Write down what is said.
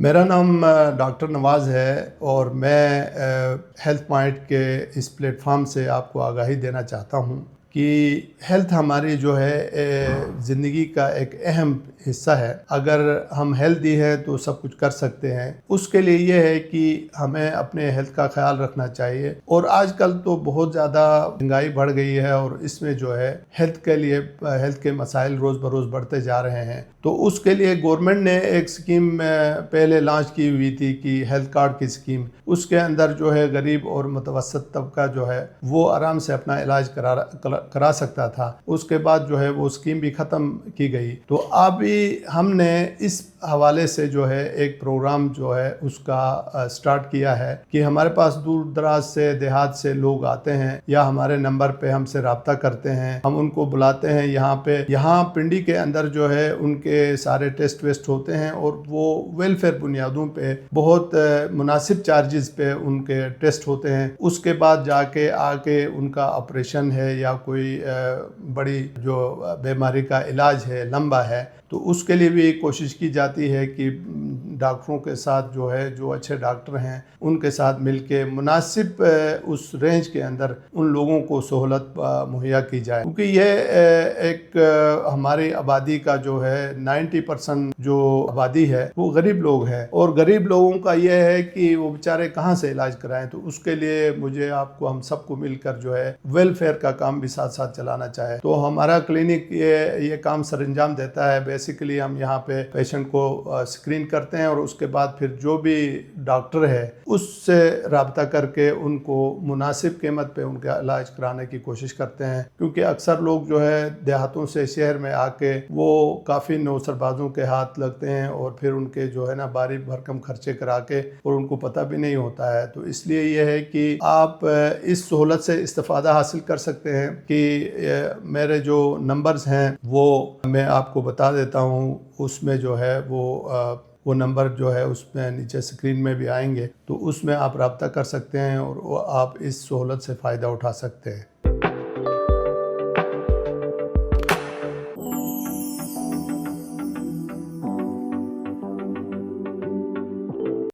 मेरा नाम डॉक्टर नवाज़ है और मैं हेल्थ पॉइंट के इस प्लेटफॉर्म से आपको आगाही देना चाहता हूँ कि हेल्थ हमारी जो है ज़िंदगी का एक अहम हिस्सा है। अगर हम हेल्दी हैं तो सब कुछ कर सकते हैं। उसके लिए ये है कि हमें अपने हेल्थ का ख्याल रखना चाहिए और आजकल तो बहुत ज़्यादा महंगाई बढ़ गई है और इसमें जो है हेल्थ के लिए हेल्थ के मसाइल रोज़ बरोज़ बढ़ते जा रहे हैं। तो उसके लिए गवर्नमेंट ने एक स्कीम पहले लॉन्च की हुई थी कि हेल्थ कार्ड की स्कीम। उसके अंदर जो है गरीब और मुतवसत तबका जो है वो आराम से अपना इलाज करा सकता था। उसके बाद जो है वो स्कीम भी ख़त्म की गई। तो अभी हमने इस हवाले से जो है एक प्रोग्राम जो है उसका स्टार्ट किया है कि हमारे पास दूर दराज से देहात से लोग आते हैं या हमारे नंबर पे हमसे रब्ता करते हैं। हम उनको बुलाते हैं यहाँ पिंडी के अंदर जो है उनके सारे टेस्ट वेस्ट होते हैं और वो वेलफेयर बुनियादों पे बहुत मुनासिब चार्जेस पे उनके टेस्ट होते हैं। उसके बाद जाके आके उनका ऑपरेशन है या कोई बड़ी जो बीमारी का इलाज है लंबा है तो उसके लिए भी कोशिश की जाती है कि डॉक्टरों के साथ जो है जो अच्छे डॉक्टर हैं उनके साथ मिलके मुनासिब उस रेंज के अंदर उन लोगों को सहूलत मुहैया की जाए, क्योंकि ये एक हमारी आबादी का जो है 90% जो आबादी है वो गरीब लोग हैं और गरीब लोगों का ये है कि वो बेचारे कहाँ से इलाज कराएं। तो उसके लिए मुझे आपको हम सबको मिलकर जो है वेलफेयर का काम भी साथ साथ चलाना चाहे। तो हमारा क्लिनिक ये काम सरंजाम देता है। बेसिकली हम यहाँ पे पेशेंट को स्क्रीन करते हैं और उसके बाद फिर जो भी डॉक्टर है उससे रब्ता करके उनको मुनासिब कीमत पे उनका इलाज कराने की कोशिश करते हैं, क्योंकि अक्सर लोग जो है देहातों से शहर में आके वो काफ़ी नौसरबाजों के हाथ लगते हैं और फिर उनके जो है ना भारी भरकम खर्चे करा के और उनको पता भी नहीं होता है। तो इसलिए यह है कि आप इस सहूलत से इस्तेफादा हासिल कर सकते हैं कि मेरे जो नंबर्स हैं वो मैं आपको बता देता हूँ। उसमें जो है वो नंबर जो है उसमें नीचे स्क्रीन में भी आएंगे, तो उसमें आप रब्ता कर सकते हैं और आप इस सहूलत से फ़ायदा उठा सकते हैं।